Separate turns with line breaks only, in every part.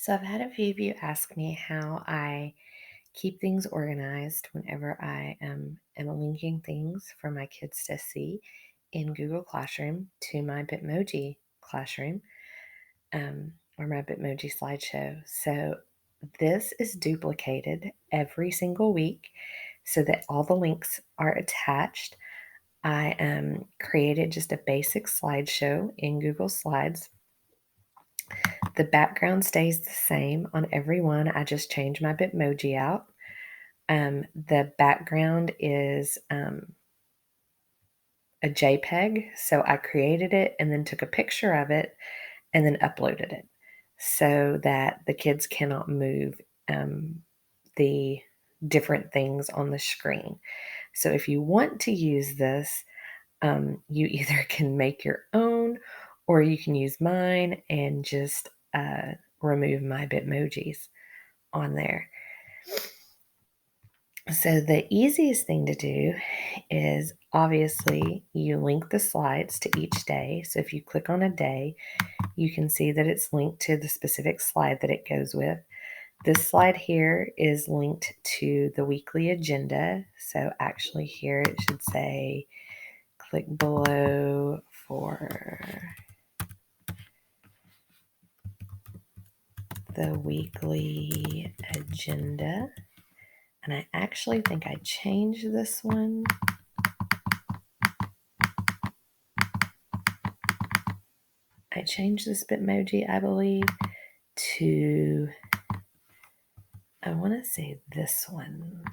So I've had a few of you ask me how I keep things organized whenever I am linking things for my kids to see in Google Classroom to my Bitmoji Classroom or my Bitmoji slideshow. So this is duplicated every single week so that all the links are attached. I created just a basic slideshow in Google Slides. The background stays the same on every one. I just change my Bitmoji out. The background is a JPEG. So I created it and then took a picture of it and then uploaded it so that the kids cannot move the different things on the screen. So if you want to use this, you either can make your own or you can use mine and just remove my Bitmojis on there. So the easiest thing to do is obviously you link the slides to each day. So if you click on a day, you can see that it's linked to the specific slide that it goes with. This slide here is linked to the weekly agenda. So actually here it should say click below for the weekly agenda. And I actually think I changed this one. I changed this Bitmoji, I believe, to, I want to say this one.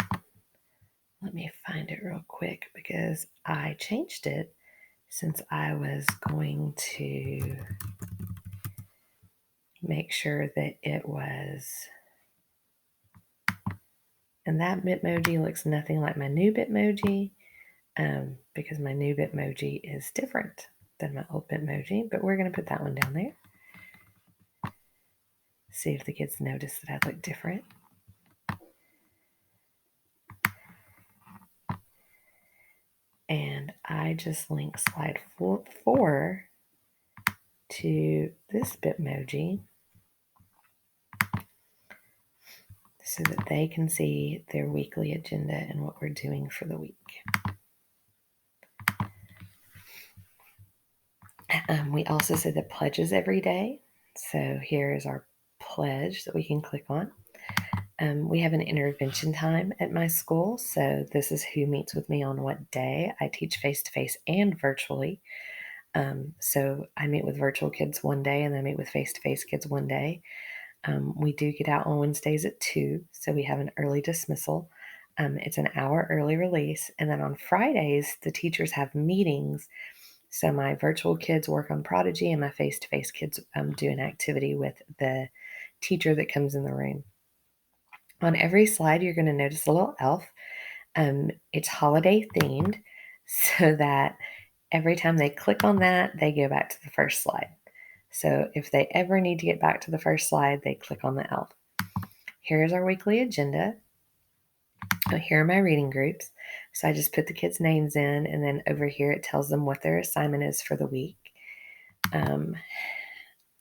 Let me find it real quick because I changed it since I was going to make sure that it was, and that Bitmoji looks nothing like my new Bitmoji because my new Bitmoji is different than my old Bitmoji, but we're going to put that one down there. See if the kids notice that I look different. And I just link slide 4 to this Bitmoji so that they can see their weekly agenda and what we're doing for the week. We also say the pledges every day. So here is our pledge that we can click on. We have an intervention time at my school. So this is who meets with me on what day. I teach face-to-face and virtually. So I meet with virtual kids one day and then I meet with face-to-face kids one day. We do get out on Wednesdays at 2, so we have an early dismissal. It's an hour early release. And then on Fridays, the teachers have meetings. So my virtual kids work on Prodigy and my face-to-face kids do an activity with the teacher that comes in the room. On every slide, you're going to notice a little elf. It's holiday themed so that every time they click on that, they go back to the first slide. So if they ever need to get back to the first slide, they click on the elf. Here's our weekly agenda. Here are my reading groups. So I just put the kids' names in, and then over here it tells them what their assignment is for the week.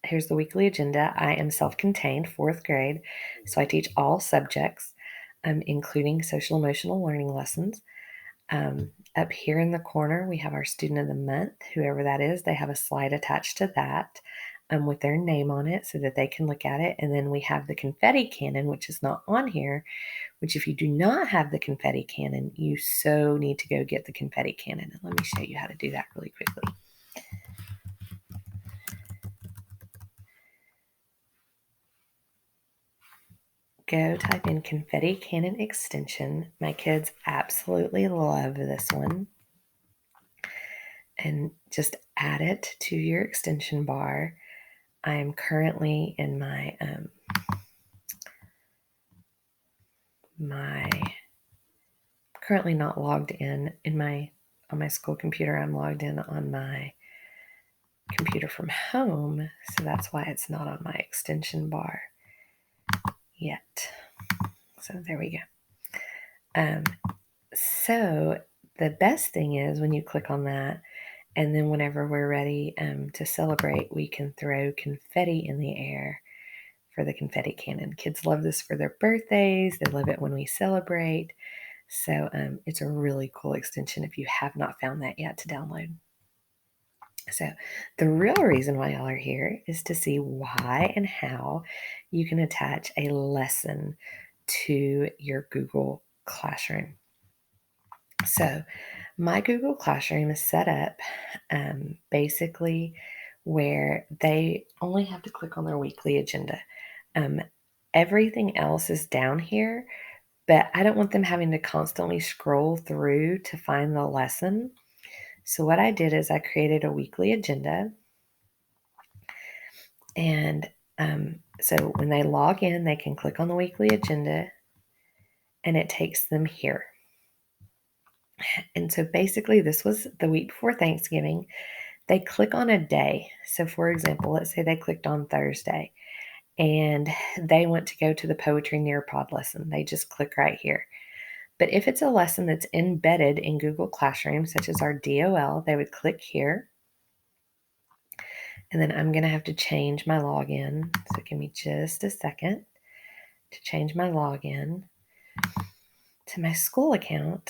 Here's the weekly agenda. I am self-contained, 4th grade, so I teach all subjects, including social emotional learning lessons. Up here in the corner, we have our student of the month, whoever that is. They have a slide attached to that with their name on it so that they can look at it. And then we have the confetti cannon, which is not on here, which if you do not have the confetti cannon, you so need to go get the confetti cannon. And let me show you how to do that really quickly. Go type in confetti cannon extension. My kids absolutely love this one. And just add it to your extension bar. I am currently in my currently not logged in on my school computer. I'm logged in on my computer from home, so that's why it's not on my extension bar yet. So there we go. So the best thing is when you click on that, and then whenever we're ready to celebrate, we can throw confetti in the air for the confetti cannon. Kids love this for their birthdays. They love it when we celebrate. So it's a really cool extension if you have not found that yet to download. So the real reason why y'all are here is to see why and how you can attach a lesson to your Google Classroom. So my Google Classroom is set up basically where they only have to click on their weekly agenda. Everything else is down here, but I don't want them having to constantly scroll through to find the lesson. So what I did is I created a weekly agenda. And so when they log in, they can click on the weekly agenda and it takes them here. And so basically, this was the week before Thanksgiving. They click on a day. So, for example, let's say they clicked on Thursday and they want to go to the Poetry Nearpod lesson. They just click right here. But if it's a lesson that's embedded in Google Classroom, such as our DOL, they would click here. And then I'm going to have to change my login. So give me just a second to change my login to my school account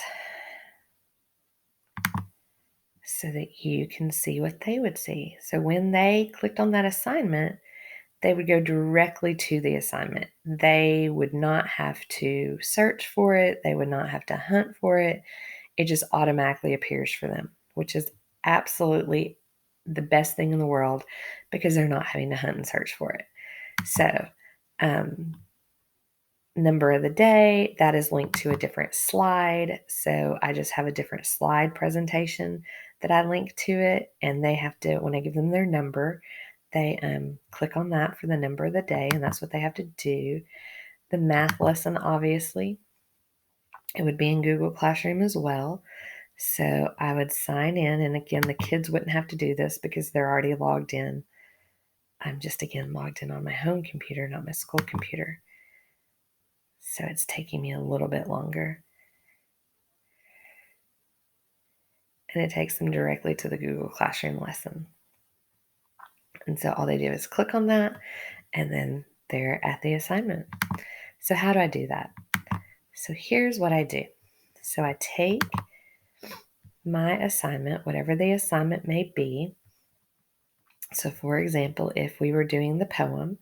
so that you can see what they would see. So when they clicked on that assignment, they would go directly to the assignment. They would not have to search for it. They would not have to hunt for it. It just automatically appears for them, which is absolutely the best thing in the world because they're not having to hunt and search for it. So, number of the day, that is linked to a different slide. So I just have a different slide presentation that I link to it. And they have to, when I give them their number, they click on that for the number of the day. And that's what they have to do. The math lesson, obviously, it would be in Google Classroom as well. So I would sign in. And again, the kids wouldn't have to do this because they're already logged in. I'm just, again, logged in on my home computer, not my school computer. So it's taking me a little bit longer. And it takes them directly to the Google Classroom lesson. And so all they do is click on that, and then they're at the assignment. So how do I do that? So here's what I do. So I take my assignment, whatever the assignment may be. So for example, if we were doing the poem,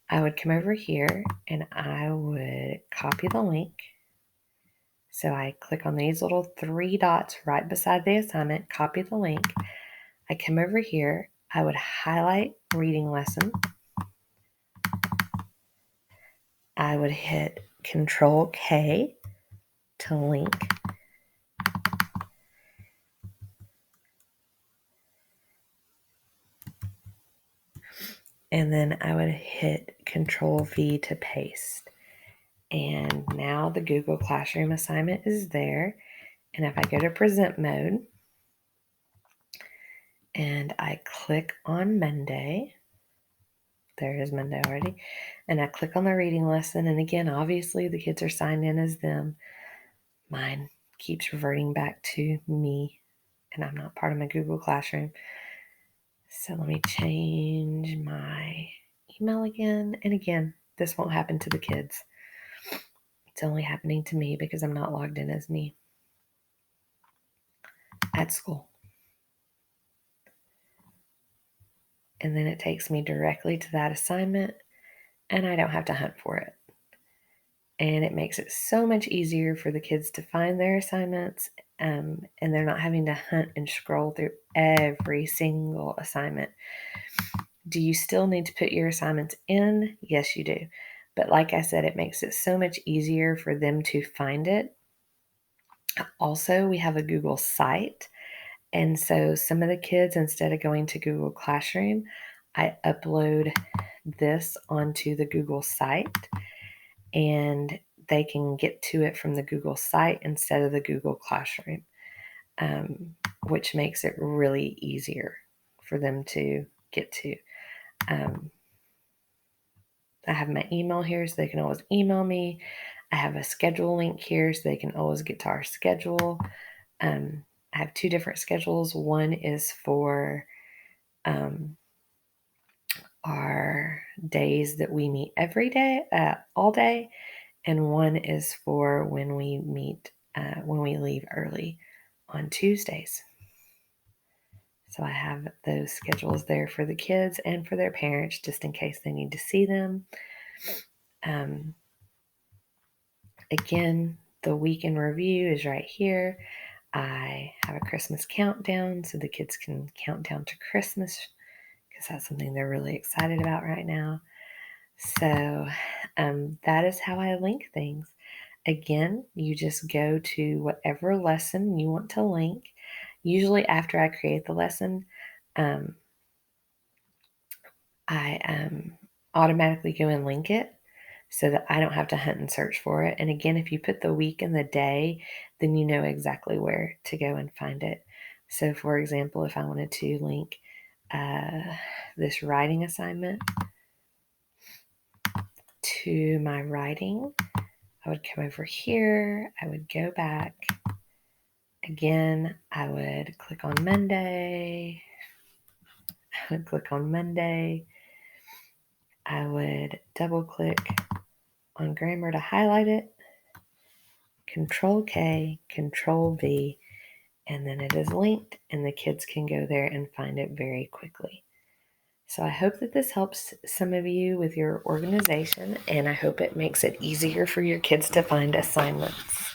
I would come over here and I would copy the link. So I click on these little 3 dots right beside the assignment, copy the link. I come over here, I would highlight reading lesson. I would hit Control K to link. And then I would hit Control V to paste. And now the Google Classroom assignment is there. And if I go to present mode and I click on Monday, there is Monday already, and I click on the reading lesson. And again, obviously the kids are signed in as them. Mine keeps reverting back to me, and I'm not part of my Google Classroom. So let me change my email again. And again, this won't happen to the kids. It's only happening to me because I'm not logged in as me at school. And then it takes me directly to that assignment, and I don't have to hunt for it. And it makes it so much easier for the kids to find their assignments, and they're not having to hunt and scroll through every single assignment. Do you still need to put your assignments in? Yes, you do. But like I said, it makes it so much easier for them to find it. Also, we have a Google site. And so some of the kids, instead of going to Google Classroom, I upload this onto the Google site, and they can get to it from the Google site instead of the Google Classroom, which makes it really easier for them to get to. I have my email here so they can always email me. I have a schedule link here so they can always get to our schedule. I have 2 different schedules. One is for are days that we meet every day, all day, and one is for when we meet when we leave early on Tuesdays. So I have those schedules there for the kids and for their parents, just in case they need to see them. Again, the week in review is right here. I have a Christmas countdown so the kids can count down to Christmas because that's something they're really excited about right now. So that is how I link things. Again, you just go to whatever lesson you want to link. Usually, after I create the lesson, I automatically go and link it so that I don't have to hunt and search for it. And again, if you put the week and the day, then you know exactly where to go and find it. So, for example, if I wanted to link this writing assignment to my writing, I would come over here, I would go back. Again, I would click on Monday. I would click on Monday. I would double click on grammar to highlight it. Control K, Control V, and then it is linked and the kids can go there and find it very quickly. So I hope that this helps some of you with your organization, and I hope it makes it easier for your kids to find assignments.